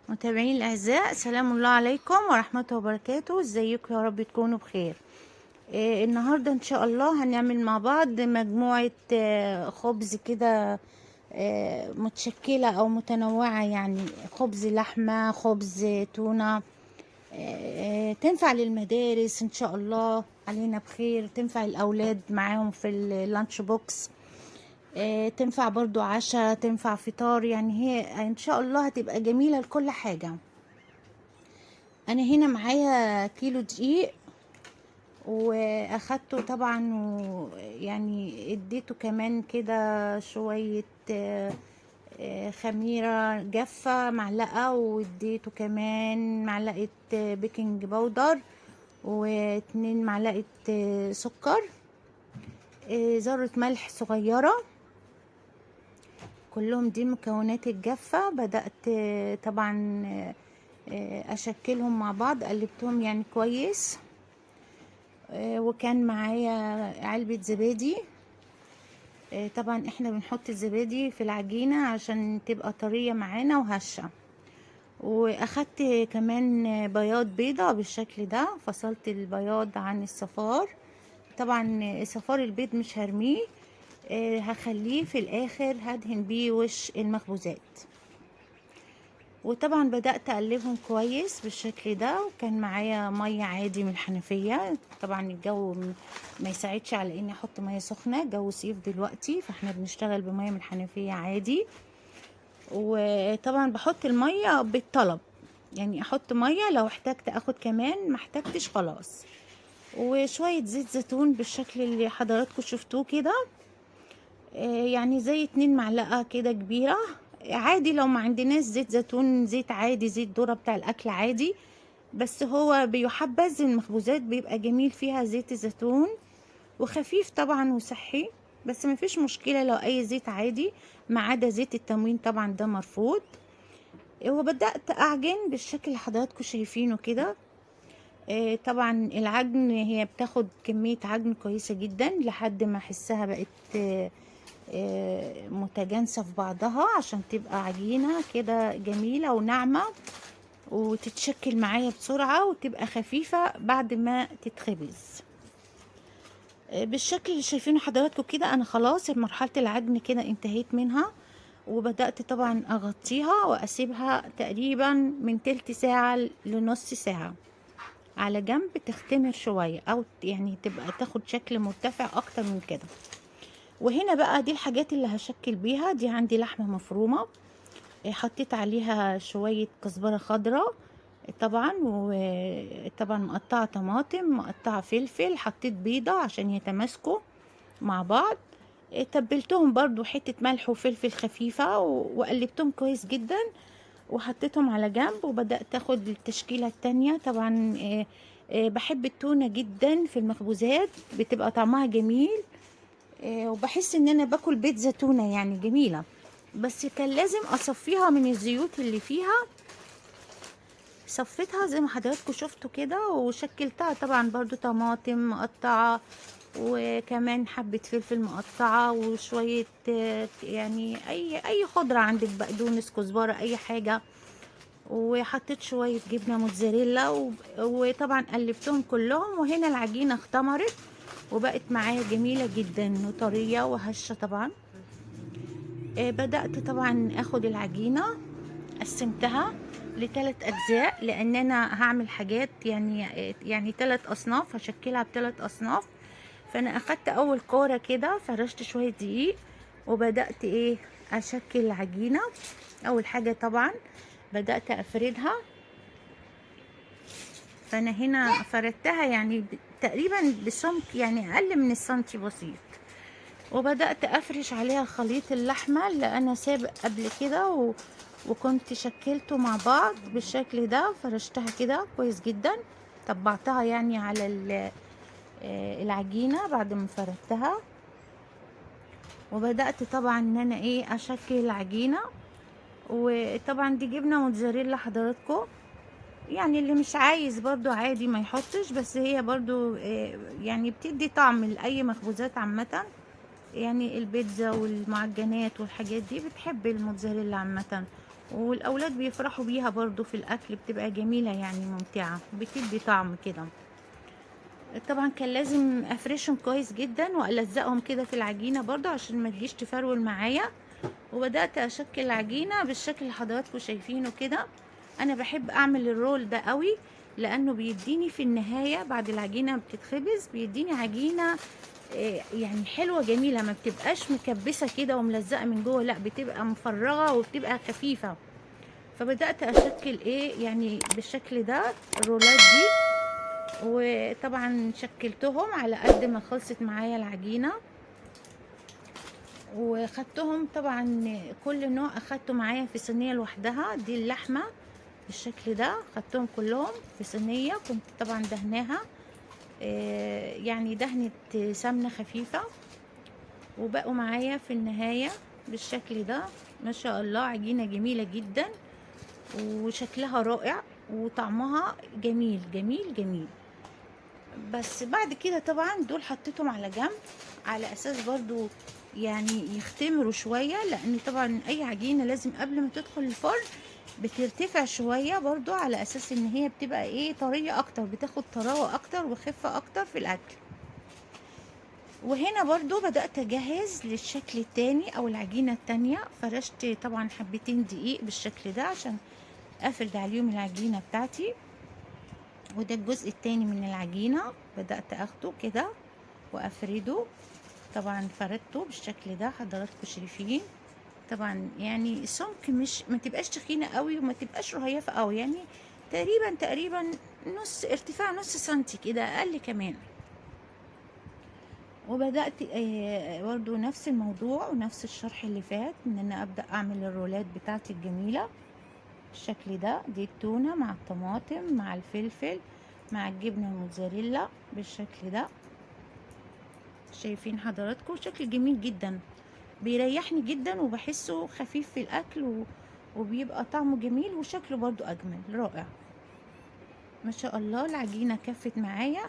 متابعين الأعزاء، سلام الله عليكم ورحمته وبركاته. ازيكم؟ يا رب تكونوا بخير. النهاردة إن شاء الله هنعمل مع بعض مجموعة خبز كده، متشكلة أو متنوعة، يعني خبز لحمة، خبز تونة. تنفع للمدارس إن شاء الله، علينا بخير. تنفع الأولاد معاهم في اللانش بوكس. تنفع برضو عشاء، تنفع فطار، يعني هي إن شاء الله هتبقى جميلة لكل حاجة. انا هنا معايا كيلو دقيق، واخدته طبعا، ويعني اديته كمان كده شوية خميرة جافة معلقة، واديته كمان معلقة بيكنج باودر، واتنين معلقة سكر، ذرة ملح صغيرة. كلهم دي مكونات الجافة. بدأت طبعا اشكلهم مع بعض، قلبتهم يعني كويس. وكان معايا علبة زبادي. طبعا احنا بنحط الزبادي في العجينة عشان تبقى طرية معانا وهشة. واخدت كمان بياض بيضة بالشكل ده، فصلت البياض عن الصفار. طبعا صفار البيض مش هرميه، هخليه في الاخر، هدهن بيه وش المخبوزات. وطبعا بدأت أقلبهم كويس بالشكل ده. وكان معايا مية عادي من الحنفية. طبعا الجو ما يساعدش على اني احط مية سخنة، جو صيف دلوقتي، فاحنا بنشتغل بمية من الحنفية عادي. وطبعا بحط المية بالطلب، يعني احط مية لو احتجت اخد كمان، ما احتجتش خلاص. وشوية زيت زيتون بالشكل اللي حضراتكم شفتوه كده، يعني زي 2 معلقة كده كبيرة. عادي لو ما عندناش زيت زيتون، زيت عادي، زيت ذرة بتاع الأكل عادي، بس هو بيحبذ المخبوزات، بيبقى جميل فيها زيت الزيتون، وخفيف طبعا وصحي. بس ما فيش مشكلة لو أي زيت عادي، ما عدا زيت التموين طبعا ده مرفوض. وبدأت أعجن بالشكل اللي حضراتكم شايفينه كده. طبعا العجن، هي بتاخد كمية عجن كويسة جدا لحد ما أحسها بقت متجانسة في بعضها، عشان تبقى عجينة كده جميلة وناعمة، وتتشكل معايا بسرعة، وتبقى خفيفة بعد ما تتخبز. بالشكل اللي شايفينه حضراتكم كده، انا خلاص مرحلة العجن كده انتهيت منها. وبدأت طبعا اغطيها واسيبها تقريبا من تلت ساعة لنص ساعة على جنب، تختمر شوية، او يعني تبقى تاخد شكل مرتفع اكتر من كده. وهنا بقى دي الحاجات اللي هشكل بيها. دي عندي لحمة مفرومة، حطيت عليها شوية كزبرة خضراء طبعا، وطبعا مقطعة طماطم، مقطعة فلفل، حطيت بيضة عشان يتماسكوا مع بعض. تبلتهم برضو حتة ملح وفلفل خفيفة، وقلبتهم كويس جدا، وحطيتهم على جنب. وبدأت اخد التشكيلة التانية. طبعا بحب التونة جدا في المخبوزات، بتبقى طعمها جميل. وبحس ان انا باكل بيتزا تونة، يعني جميلة. بس كان لازم اصفيها من الزيوت اللي فيها. صفيتها زي ما حضراتكم شفتوا كده، وشكلتها طبعا برضو طماطم مقطعة، وكمان حبة فلفل مقطعة، وشوية يعني اي خضرة عندك، بقدونس، كزبرة، اي حاجة. وحطيت شوية جبنة موتزاريلا، وطبعا قلبتهم كلهم. وهنا العجينة اختمرت وبقت معايا جميلة جدا وطرية وهشة طبعا. بدأت طبعا اخد العجينة، قسمتها لثلاث اجزاء، لان انا هعمل حاجات يعني 3 اصناف، هشكلها ب3 اصناف. فانا اخدت اول كورة كده، فرشت شوية دقيق، وبدأت اشكل العجينة. اول حاجة طبعا بدأت افردها. فانا هنا فردتها يعني تقريبا بسمك، يعني اقل من السنتي بسيط. وبدأت أفرش عليها خليط اللحمة اللي أنا سابق قبل كده، وكنت شكلته مع بعض بالشكل ده. فرشتها كده كويس جدا، طبعتها يعني على العجينة بعد ما فردتها. وبدأت طبعا ان انا اشكل العجينة. وطبعا دي جبنة موتزاريلا حضراتكم، يعني اللي مش عايز برضو عادي ما يحطش، بس هي برضو يعني بتدي طعم لأي مخبوزات عامة. يعني البيتزا والمعجنات والحاجات دي بتحب الموتزاريلا عامة. والاولاد بيفرحوا بيها برضو في الاكل، بتبقى جميلة يعني ممتعة، بتدي طعم كده. طبعا كان لازم افرشهم كويس جدا والزقهم كده في العجينة برضو عشان ما تجيش تفرول معايا. وبدأت اشكل العجينة بالشكل اللي حضراتكم شايفينه كده. انا بحب اعمل الرول ده قوي، لانه بيديني في النهاية بعد العجينة ما بتتخبز بيديني عجينة يعني حلوة جميلة، ما بتبقاش مكبسة كده وملزقة من جوه، لا بتبقى مفرغة وبتبقى خفيفة. فبدأت اشكل يعني بالشكل ده الرولات دي. وطبعا شكلتهم على قد ما خلصت معايا العجينة، وخدتهم طبعا كل نوع اخدته معايا في صينية لوحدها. دي اللحمة بالشكل ده، خدتهم كلهم في صينية، كنت طبعا دهناها يعني دهنة سمنة خفيفة. وبقوا معايا في النهاية بالشكل ده. ما شاء الله عجينة جميلة جدا، وشكلها رائع، وطعمها جميل جميل جميل. بس بعد كده طبعا دول حطيتهم على جنب، على اساس برضو يعني يختمروا شوية، لان طبعا اي عجينة لازم قبل ما تدخل الفرن بترتفع شوية برضو، على اساس ان هي بتبقى طرية اكتر، بتاخد طراوة اكتر وخفة اكتر في الاكل. وهنا برضو بدأت اجهز للشكل التاني او العجينة التانية. فرشت طبعا حبتين دقيق بالشكل ده عشان افرد عليهم العجينة بتاعتي. وده الجزء التاني من العجينة، بدأت اخده كده وافرده. طبعا فردته بالشكل ده حضراتكم شايفين. طبعا يعني السمك مش ما تبقاش تخينة قوي وما تبقاش رهيفة قوي، يعني تقريبا نص ارتفاع، نص سنتي كده، اقل كمان. وبدأت برضو نفس الموضوع ونفس الشرح اللي فات، ان انا ابدأ اعمل الرولات بتاعتي الجميلة بالشكل ده. دي التونة مع الطماطم مع الفلفل مع الجبنة الموتزاريلا بالشكل ده. شايفين حضراتكم شكل جميل جدا، بيريحني جدا وبحسه خفيف في الاكل وبيبقى طعمه جميل وشكله برضو اجمل رائع. ما شاء الله العجينة كفت معايا.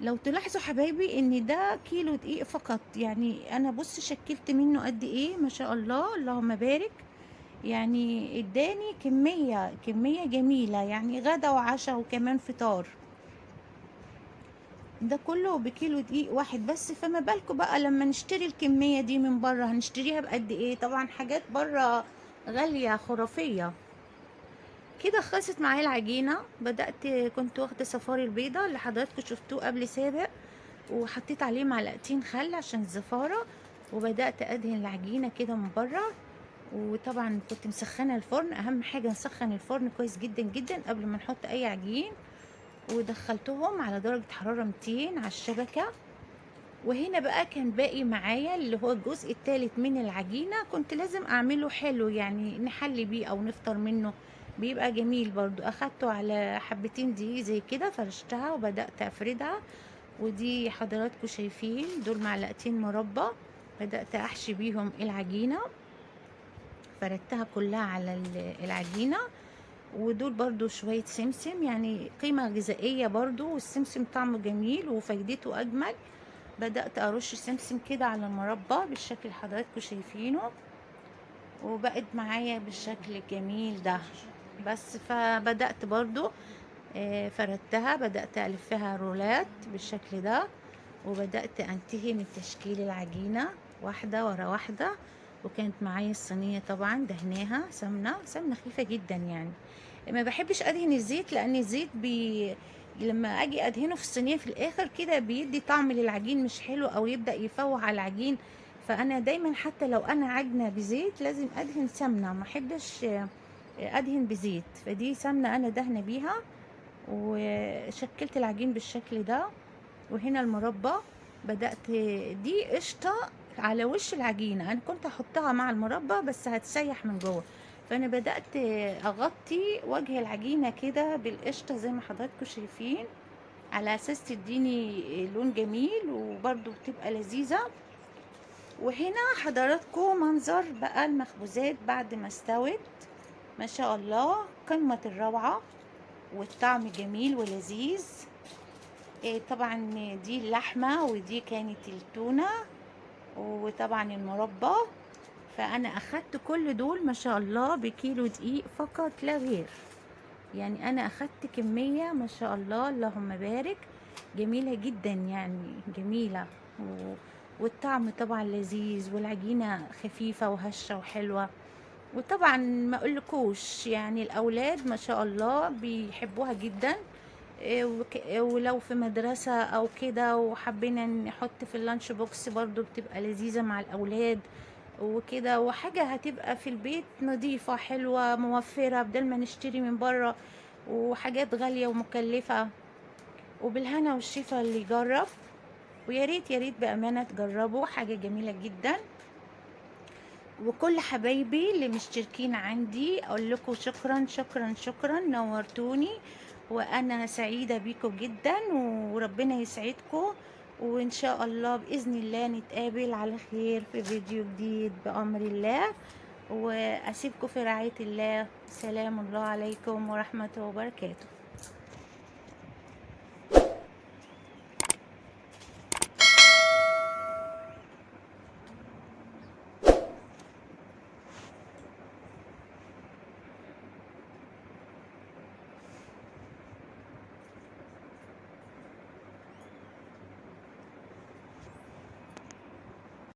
لو تلاحظوا حبايبي ان ده كيلو دقيق فقط، يعني انا بص شكلت منه قد ايه، ما شاء الله اللهم بارك. يعني اداني كمية جميلة، يعني غدا وعشاء وكمان فطار. ده كله بكيلو دقيق واحد بس، فما بالكم بقى لما نشتري الكمية دي من بره هنشتريها بقد ايه؟ طبعا حاجات بره غالية خرافية. كده خلصت معايا العجينة. كنت واخدة صفار البيضة اللي حضراتكم شفتوه قبل سابق، وحطيت عليه معلقتين خل عشان الزفارة. وبدأت أدهن العجينة كده من بره. وطبعا كنت مسخنة الفرن، أهم حاجة نسخن الفرن كويس جدا جدا قبل ما نحط أي عجين. ودخلتهم على درجة حرارة 200 على الشبكة. وهنا بقى كان باقي معايا اللي هو الجزء الثالث من العجينة، كنت لازم اعمله حلو يعني نحلي بيه او نفطر منه، بيبقى جميل برضو. اخدته على حبتين دي زي كده، فرشتها وبدأت افردها. ودي حضراتكم شايفين دول معلقتين مربى، بدأت احشي بيهم العجينة. فردتها كلها على العجينة. ودول برضو شوية سمسم، يعني قيمة غذائية برضو، والسمسم طعمه جميل وفايدته اجمل. بدأت أرش سمسم كده على المربى بالشكل اللي حضراتكم شايفينه، وبقت معايا بالشكل الجميل ده. بس فبدأت برضو فردتها، بدأت ألفها رولات بالشكل ده. وبدأت أنتهي من تشكيل العجينة واحدة ورا واحدة. وكانت معايا الصينية طبعا دهناها سمنة خفيفة جدا، يعني ما بحبش أدهن الزيت، لأن الزيت لما أجي أدهنه في الصينية في الآخر كده بيدي طعم للعجين مش حلو، أو يبدأ يفوح على العجين. فأنا دايما حتى لو أنا عجنة بزيت لازم أدهن سمنة، ما أحبش أدهن بزيت. فدي سمنة أنا دهنة بيها. وشكلت العجين بالشكل ده. وهنا المربى بدأت، دي قشطة على وش العجينة، أنا كنت أحطها مع المربى بس هتسيح من جوه. فأنا بدأت أغطي وجه العجينة كده بالقشطة زي ما حضراتكم شايفين، على أساس تديني لون جميل وبرضو بتبقى لذيذة. وهنا حضراتكم منظر بقى المخبوزات بعد ما استوت. ما شاء الله قمة الروعة، والطعم جميل ولذيذ. طبعا دي اللحمة ودي كانت التونة، وطبعا المربى. فانا اخدت كل دول ما شاء الله بكيلو دقيق فقط لا غير. يعني انا اخدت كمية ما شاء الله اللهم بارك، جميلة جدا يعني جميلة. والطعم طبعا لذيذ، والعجينة خفيفة وهشة وحلوة. وطبعا ما اقولكوش يعني الاولاد ما شاء الله بيحبوها جدا. ولو في مدرسة او كده وحبينا نحط في اللانش بوكس برضو بتبقى لذيذة مع الاولاد وكده، وحاجة هتبقى في البيت نظيفة حلوة موفرة بدل ما نشتري من بره وحاجات غالية ومكلفة. وبالهنا والشفا اللي يجرب، ويا ريت يا ريت بأمانة تجربوا، حاجة جميلة جدا. وكل حبايبي اللي مشتركين عندي اقول لكم شكرا شكرا شكرا، نورتوني وانا سعيدة بيكم جدا، وربنا يسعدكم. وان شاء الله باذن الله نتقابل على خير في فيديو جديد بامر الله. واسيبكم في رعاية الله. سلام الله عليكم ورحمة وبركاته.